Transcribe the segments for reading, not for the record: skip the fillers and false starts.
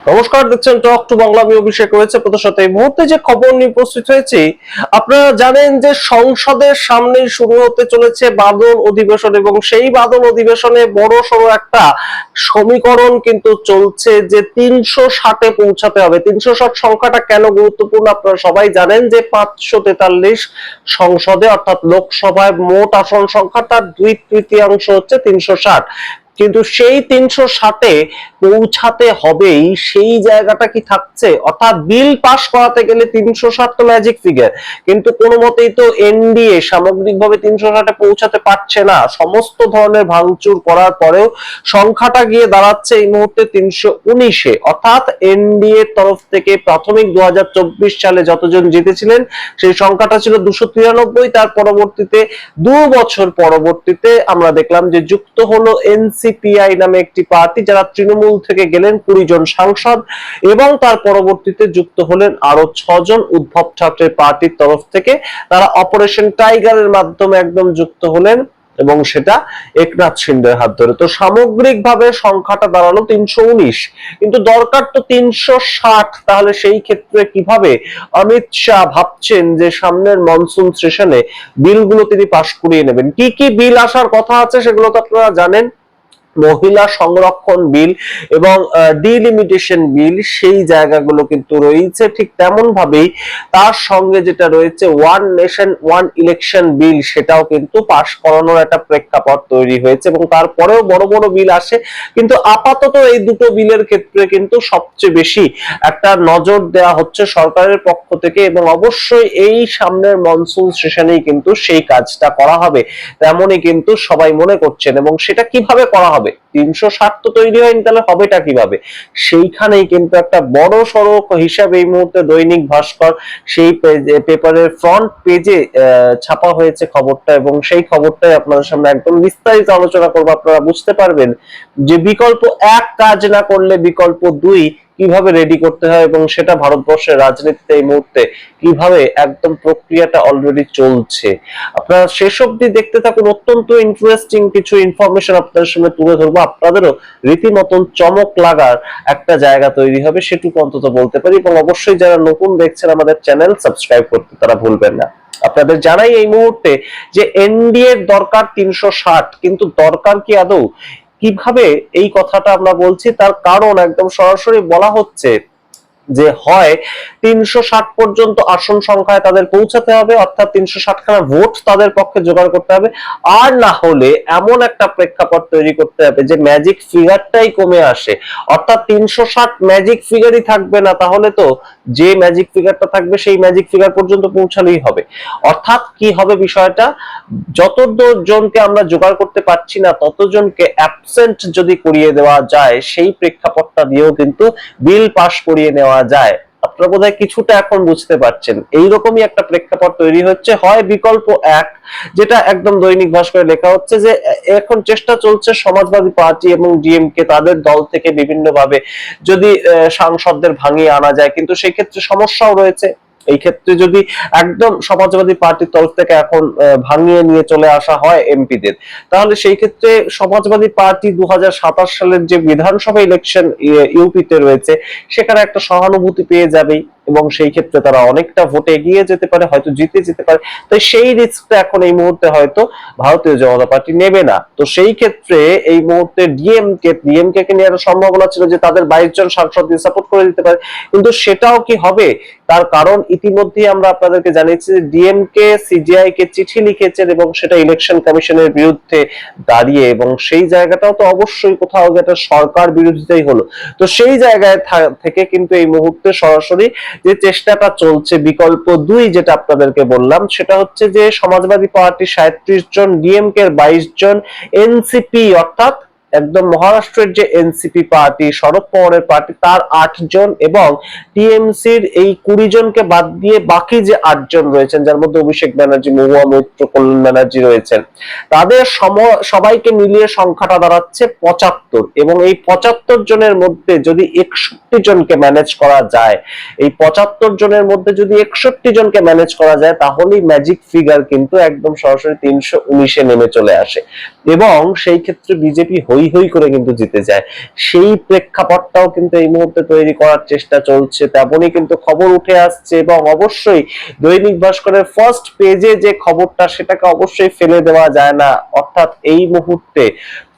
নমস্কার, দেখছেন talk to Bangla. আমি অভিষেক রয়েছে আপনাদের সাথে। এই মুহূর্তে যে খবর নিয়ে উপস্থিত হয়েছি, আপনারা জানেন যে সংসদের সামনেই শুরু হতে চলেছে বাদল অধিবেশন, এবং সেই বাদল অধিবেশনে বড় সড়ো একটা সমীকরণ কিন্তু চলছে যে 360-এ পৌঁছাতে হবে। 360 সংখ্যাটা কেন গুরুত্বপূর্ণ আপনারা সবাই জানেন যে 543 সংসদে অর্থাৎ লোকসভায় মোট আসন সংখ্যাটার 2/3 হচ্ছে 360, কিন্তু সেই 360-এ পৌঁছাতে হবেই। সেই জায়গাটা কি থাকছে, অর্থাৎ বিল পাস করাতে গেলে 360 তো ম্যাজিক ফিগার, কিন্তু কোনো মতেই তো এনডিএ সামগ্রিকভাবে 360-এ পৌঁছাতে পারছে না। সমস্ত ধরনের ভাঙচুর করার পরেও সংখ্যাটা গিয়ে দাঁড়াচ্ছে এই মুহূর্তে 319-এ, অর্থাৎ এনডিএ তরফ থেকে প্রাথমিক 2024 সালে যতজন জিতেছিলেন সেই সংখ্যাটা ছিল 293। তার পরবর্তীতে 2 বছর পরবর্তীতে আমরা দেখলাম যে যুক্ত হলো এনসিপিআই নামে একটি পার্টি, যারা তৃণমূল থেকে গেলেন 20 জন সাংসদ, এবং তার পরবর্তীতে যুক্ত হলেন আরো 6 জন উদ্ধব ঠাকরে পার্টির তরফ থেকে। তারা অপারেশন টাইগারের মাধ্যমে একদম যুক্ত হলেন, এবং সেটা একনাথ শিন্ডের হাত ধরে। তো সামগ্রিকভাবে সংখ্যাটা দাঁড়ালো 319, কিন্তু দরকার তো 360। তাহলে সেই ক্ষেত্রে কিভাবে অমিত শাহ ভাবছেন যে সামনের মনসুন সেশনে বিলগুলো তিনি পাশ করিয়ে নেবেন? কি কি বিল আসার কথা আছে সেগুলো তো আপনারা জানেন। মহিলা সংরক্ষণ বিল এবং ডিলিমিটেশন বিল, সেই জায়গাগুলো কিন্তু রয়েছে। ঠিক তেমন ভাবেই তার সঙ্গে যেটা রয়েছে ওয়ান নেশন ওয়ান ইলেকশন বিল, সেটাও কিন্তু পাশ করানোর একটা প্রেক্ষাপট তৈরি হয়েছে, এবং তারপরেও বড় বড় বিল আসে। কিন্তু আপাতত এই দুটো বিলের ক্ষেত্রে কিন্তু সবচেয়ে বেশি একটা নজর দেওয়া হচ্ছে সরকারের পক্ষ থেকে, এবং অবশ্যই এই সামনের মনসুন সেশনেই কিন্তু সেই কাজটা করা হবে তেমনই কিন্তু সবাই মনে করছেন। এবং সেটা কিভাবে করা হবে? 360 তো তৈরি হয়নি, তাহলে হবেটা কিভাবে? সেইখানেই কিন্তু একটা বড় সড়ো হিসাব এই মুহূর্তে দৈনিক ভাস্কর সেই পেপারের ফ্রন্ট পেজে ছাপা হয়েছে খবরটা, এবং সেই খবরটাই আপনাদের সামনে একদম বিস্তারিত আলোচনা করবো। আপনারা বুঝতে পারবেন যে বিকল্প 1 কাজ না করলে বিকল্প 2 কিভাবে রেডি করতে হয়, এবং সেটা ভারতবর্ষের রাজনীতিতে এই মুহূর্তে কিভাবে একদম প্রক্রিয়াটা অলরেডি চলছে। আপনারা শেষ অবধি দেখতে থাকুন। অত্যন্ত ইন্টারেস্টিং কিছু ইনফরমেশন আপনাদের সামনে তুলে ধরবো। আপনাদেরও রীতিমতন চমক লাগার একটা জায়গা তৈরি হবে, সেটুকু অন্তত বলতে পারি। এবং অবশ্যই যারা নতুন দেখছেন আমাদের চ্যানেল, সাবস্ক্রাইব করতে তারা ভুলবেন না। আপনাদের জানাই এই মুহূর্তে যে এনডিএ এর দরকার 360, কিন্তু দরকার কি আদৌ? কিভাবে এই কথাটা আমরা বলছি, তার কারণ একদম সরাসরি বলা হচ্ছে যে হয় 360 পর্যন্ত আসন সংখ্যায় তাদের পৌঁছাতে হবে, অর্থাৎ 360 খানা ভোট তাদের পক্ষে জোগাড় করতে হবে, আর না হলে এমন একটা প্রেক্ষাপট তৈরি করতে হবে যে ম্যাজিক ফিগারটাই কমে আসে, অর্থাৎ 360 ম্যাজিক ফিগারই থাকবে না। তাহলে তো যে ম্যাজিক ফিগারটা থাকবে সেই ম্যাজিক ফিগার পর্যন্ত পৌঁছালেই হবে। অর্থাৎ কি হবে বিষয়টা, যত জনকে আমরা জোগাড় করতে পারছি না ততজনকে অ্যাবসেন্ট যদি করিয়ে দেওয়া যায়, সেই প্রেক্ষাপটটা দিয়েও কিন্তু বিল পাস করিয়ে নেওয়া যায়। আপনারা বোধহয় কিছুটা এখন বুঝতে পারছেন। এইরকমই একটা প্রেক্ষাপট তৈরি হচ্ছে। হয় বিকল্প 1, যেটা একদম দৈনিক ভাস্করে লেখা হচ্ছে যে এখন চেষ্টা চলছে সমাজবাদী পার্টি এবং ডিএমকে তাদের দল থেকে বিভিন্ন ভাবে যদি সাংসদদের ভাঙিয়ে আনা যায়, কিন্তু সেই ক্ষেত্রে সমস্যাও রয়েছে। এই ক্ষেত্রে যদি একদম সমাজবাদী পার্টির তরফ থেকে এখন ভাঙিয়ে নিয়ে চলে আসা হয় এমপিদের, তাহলে সেই ক্ষেত্রে সমাজবাদী পার্টি 2027 সালের যে বিধানসভা ইলেকশন ইউপিতে রয়েছে সেখানে একটা সহানুভূতি পেয়ে যাবেই, এবং সেই ক্ষেত্রে তারা অনেকটা ভোটে এগিয়ে যেতে পারে, হয়তো জিতে যেতে পারে। তাই সেই রিস্কটা এখন এই মুহূর্তে হয়তো ভারতীয় জনতা পার্টি নেবে না। তো সেই ক্ষেত্রে এই মুহূর্তে ডিএমকে কে নিয়ে একটা সম্ভাবনা ছিল যে তাদের 22 জন সাংসদ দিয়ে সাপোর্ট করে দিতে পারে, কিন্তু সেটাও কি হবে? তার কারণ ইতিমধ্যেই আমরা আপনাদেরকে জানিয়েছি যে ডিএমকে সিজিআই কে চিঠি লিখেছেন, এবং সেটা ইলেকশন কমিশনের বিরুদ্ধে দাঁড়িয়ে, এবং সেই জায়গাটাও তো অবশ্যই কোথাও একটা সরকার বিরোধিতাই হলো। তো সেই জায়গায় থেকে কিন্তু এই মুহূর্তে সরাসরি যে চেষ্টাটা চলছে বিকল্প 2, যেটা আপনাদেরকে বললাম, সেটা হচ্ছে যে সমাজবাদী পার্টি 37 জন, ডিএমকে এর 22 জন, এনসিপি অর্থাৎ একদম মহারাষ্ট্রের যে এনসিপি পার্টি, শরদ পাওয়ারের পার্টি, তার 8 জন, এবং টিএমসির এই 20 জনকে বাদ দিয়ে বাকি যে 8 জন রয়েছেন, যার মধ্যে অভিষেক ব্যানার্জি, মহুয়া মৈত্র, কল্যাণ ব্যানার্জি রয়েছেন, তাদের সবাইকে মিলিয়ে সংখ্যাটা দাঁড়াচ্ছে 75। এবং এই 75 জনের মধ্যে যদি 61 জনকে ম্যানেজ করা যায়, এই 75 জনের মধ্যে যদি 61 জনকে ম্যানেজ করা যায়, তাহলেই ম্যাজিক ফিগার কিন্তু একদম সরাসরি 319-এ নেমে চলে আসে, এবং সেই ক্ষেত্রে বিজেপি হই হই করে কিন্তু জিতে যায়। সেই প্রেক্ষাপটটাও কিন্তু এই মুহূর্তে তৈরি করার চেষ্টা চলছে, তেমনই কিন্তু খবর উঠে আসছে। এবং অবশ্যই দৈনিক ভাস্করের ফার্স্ট পেজে যে খবরটা, সেটাকে অবশ্যই ফেলে দেওয়া যায় না। অর্থাৎ এই মুহূর্তে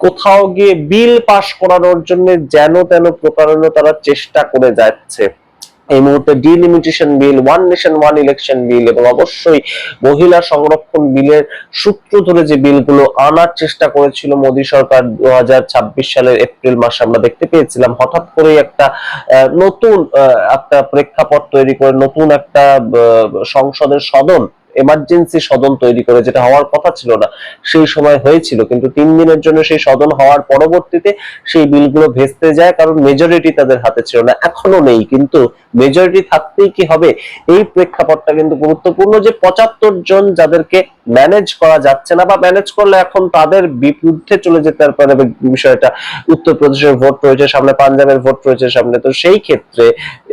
কোথাও গিয়ে বিল পাশ করানোর জন্য যেন তেন প্রকারণে তারা চেষ্টা করে যাচ্ছে। এই মুহূর্তে delimitation bill, one nation one election bill এবং অবশ্যই মহিলা সংরক্ষণ বিলের সূত্র ধরে যে বিলগুলো আনার চেষ্টা করেছিল মোদী সরকার 2026 সালের এপ্রিল মাসে, আমরা দেখতে পেয়েছিলাম হঠাৎ করে একটা নতুন একটা প্রেক্ষাপট তৈরি করে নতুন একটা সংসদের সদন, এমার্জেন্সি সদন তৈরি করে, যেটা হওয়ার কথা ছিল না সেই সময় হয়েছিল, কিন্তু 3 দিনের জন্য সেই সদন হওয়ার পরবর্তীতে সেই বিলগুলো ভেস্তে যায়, কারণ মেজরিটি তাদের হাতে ছিল না। এখনো নেই, কিন্তু মেজরিটি থাকতেই কি হবে, এই প্রেক্ষাপটটা কিন্তু গুরুত্বপূর্ণ যে 75 জন যাদেরকে ম্যানেজ করা যাচ্ছে না, বা ম্যানেজ করলে এখন তাদের বিরুদ্ধে চলে যেতে পারে বিষয়টা। উত্তরপ্রদেশের ভোট রয়েছে সামনে, পাঞ্জাবের ভোট রয়েছে সামনে, তো সেই ক্ষেত্রে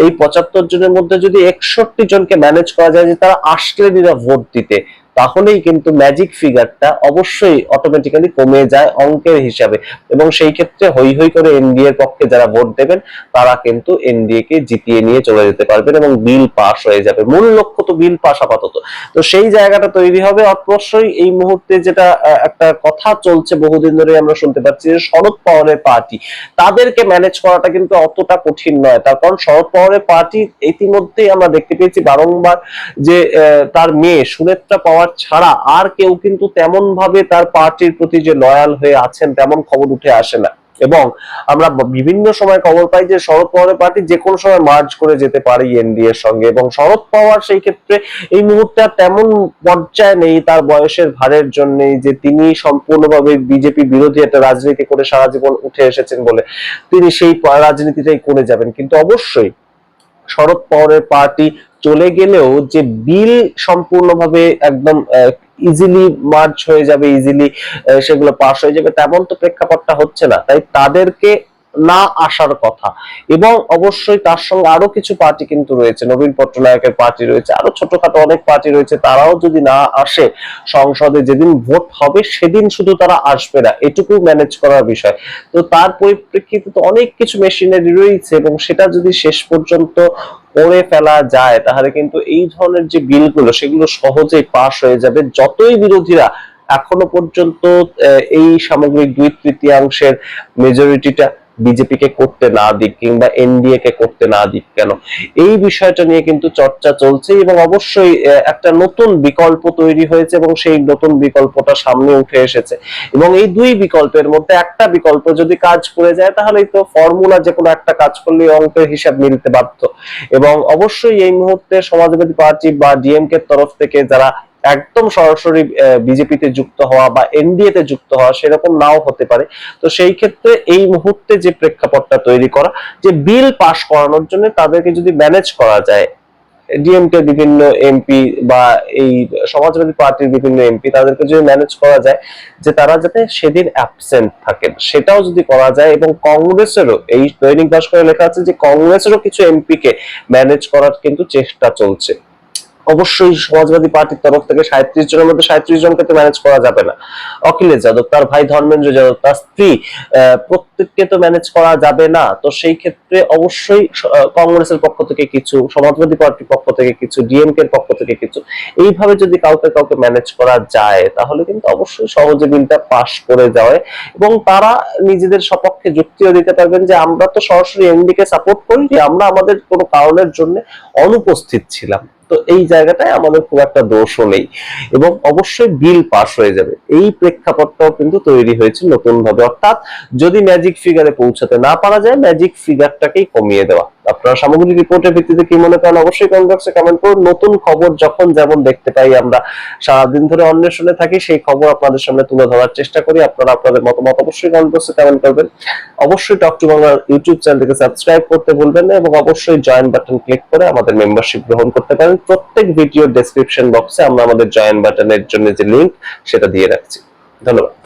এই 75 জনের মধ্যে যদি 61 জনকে ম্যানেজ করা যায় যে তারা আসলে ভোট দিতে, তাহলেই কিন্তু ম্যাজিক ফিগারটা অবশ্যই অটোমেটিক্যালি কমে যায় অঙ্কের হিসাবে। এবং সেই ক্ষেত্রে হই হই করে এনডিএ এর পক্ষে যারা ভোট দেবেন তারা কিন্তু এনডিএ কে জিতিয়ে নিয়ে চলে যেতে পারবেন এবং বিল পাস হয়ে যাবে। মূল লক্ষ্য তো বিল পাস আপাতত, তো সেই জায়গাটা তৈরি হবে। অবশ্যই এই মুহূর্তে যেটা একটা কথা চলছে বহুদিন ধরে আমরা শুনতে পাচ্ছি যে শরদ পাওয়ারের পার্টি, তাদেরকে ম্যানেজ করাটা কিন্তু অতটা কঠিন নয়। তার কারণ শরদ পাওয়ারের পার্টি ইতিমধ্যেই আমরা দেখতে পেয়েছি বারংবার যে তার মেয়ে সুনেত্রা পাওয়ার ছাড়া আর কেউ কিন্তু তেমন ভাবে তার পার্টির প্রতি যে লয়াল হয়ে আছেন তেমন খবর উঠে আসে না। এবং আমরা বিভিন্ন সময় খবর পাই যে শরদ পাওয়ারের পার্টি যে কোনো সময় মার্জ করে যেতে পারে এনডিএ এর সঙ্গে, এবং শরদ পাওয়ার সেই ক্ষেত্রে এই মুহূর্তে তেমন পর্যায়ে নেই তার বয়সের ভারের জন্য যে তিনি সম্পূর্ণভাবে বিজেপি বিরোধী একটা রাজনীতি করে সারা জীবন উঠে এসেছেন বলে তিনি সেই রাজনীতিটাই করে যাবেন। কিন্তু অবশ্যই শরদ পাওয়ারের পার্টি চলে গেলেও যে বিল সম্পূর্ণভাবে একদম ইজিলি মার্চ হয়ে যাবে, ইজিলি সেগুলো পাস হয়ে যাবে, তেমন তো প্রেক্ষাপটটা হচ্ছে না। তাই তাদেরকে না আসার কথা। এবং অবশ্যই তার সঙ্গে আরো কিছু পার্টি কিন্তু রয়েছে, নবীন পট্টনায়কের পার্টি রয়েছে, আরো ছোটখাটো অনেক পার্টি রয়েছে, তারাও যদি না আসে সংসদে যেদিন ভোট হবে সেদিন শুধু তারা আসবে না, এটুকু ম্যানেজ করার বিষয়। তো তার পরিপ্রেক্ষিতে তো অনেক কিছু মেশিনারি রয়েছে, এবং সেটা যদি শেষ পর্যন্ত করে ফেলা যায় তাহলে কিন্তু এই ধরনের যে বিলগুলো সেগুলো সহজেই পাস হয়ে যাবে। যতই বিরোধীরা এখনো পর্যন্ত এই সামগ্রিক 2/3 মেজরিটিটা বিজেপি কে করতে না দিক কিংবা এনডিএ কে করতে না দিক কেন, এই বিষয়টা নিয়ে কিন্তু চর্চা চলছে। এবং অবশ্যই একটা নতুন বিকল্প তৈরি হয়েছে এবং সেই নতুন বিকল্পটা সামনে উঠে এসেছে। এবং এই দুই বিকল্পের মধ্যে একটা বিকল্প যদি কাজ করে যায় তাহলেই তো ফর্মুলা যে কোনো একটা কাজ করলে অঙ্কের হিসাব মিলতে বাধ্য। এবং অবশ্যই এই মুহূর্তে সমাজবাদী পার্টি বা ডিএমকে এর তরফ থেকে যারা একদম সরাসরি বিজেপিতে যুক্ত হওয়া বা এনডিএ তে যুক্ত হওয়া সেরকম নাও হতে পারে, তো সেই ক্ষেত্রে এই মুহূর্তে যে প্রেক্ষাপটটা তৈরি করা যে বিল পাস করানোর জন্য তাদেরকে যদি ম্যানেজ করা যায়, ডিএমকে বিভিন্ন এমপি বা এই সমাজবাদী পার্টির বিভিন্ন এমপি তাদেরকে যদি ম্যানেজ করা যায় যে তারা যাতে সেদিন অ্যাবসেন্ট থাকেন, সেটাও যদি করা যায়। এবং কংগ্রেসেরও, এই দৈনিক ভাস্করে লেখা আছে যে কংগ্রেসেরও কিছু এমপি কে ম্যানেজ করার কিন্তু চেষ্টা চলছে। অবশ্যই সমাজবাদী পার্টির তরফ থেকে 37 জনের মধ্যে 37 জনকে তো ম্যানেজ করা যাবে না। অখিলেশ যাদব, তার ভাই ধর্মেন্দ্র যাদব, তার স্ত্রী, প্রত্যেককে তো ম্যানেজ করা যাবে না। তো সেই ক্ষেত্রে অবশ্যই কংগ্রেসের পক্ষ থেকে কিছু, সমাজবাদী পার্টির পক্ষ থেকে কিছু, ডিএমকে এর পক্ষ থেকে কিছু, এইভাবে যদি কাউকে কাউকে ম্যানেজ করা যায় তাহলে কিন্তু অবশ্যই সহজে বিলটা পাস করে যায়। এবং তারা নিজেদের সপক্ষে যুক্তিও দিতে পারবেন যে আমরা তো সরাসরি এনডি কে সাপোর্ট করি, আমরা আমাদের কোনো কারণের জন্য অনুপস্থিত ছিলাম, তো এই জায়গাটায় আমাদের খুব একটা দোষও নেই। এবং অবশ্যই বিল পাস হয়ে যাবে, এই প্রেক্ষাপটটাও কিন্তু তৈরি হয়েছে নতুন ভাবে। অর্থাৎ যদি ম্যাজিক ফিগারে পৌঁছাতে না পারা যায়, ম্যাজিক ফিগারটাকেই কমিয়ে দেওয়া। আপনারা সামগ্রিক রিপোর্টের ভিত্তিতে কি মনে করেন অবশ্যই কমেন্ট বক্সে কমেন্ট করুন। নতুন খবর যখন যেমন দেখতে পাই, আমরা সারাদিন ধরে অন্বেষণে থাকি, সেই খবর আপনাদের সামনে তুলে ধরার চেষ্টা করি। আপনারা আপনাদের মতামত অবশ্যই কমেন্ট বক্সে কমেন্ট করবেন। অবশ্যই টক টু বাংলা ইউটিউব চ্যানেলটিকে সাবস্ক্রাইব করতে ভুলবেন না, এবং অবশ্যই জয়েন বাটন ক্লিক করে আমাদের মেম্বারশিপ গ্রহণ করতে পারেন। প্রত্যেক ভিডিওর ডেসক্রিপশন বক্সে আমরা আমাদের জয়েন বাটনের জন্য যে লিংক সেটা দিয়ে রাখছি। ধন্যবাদ।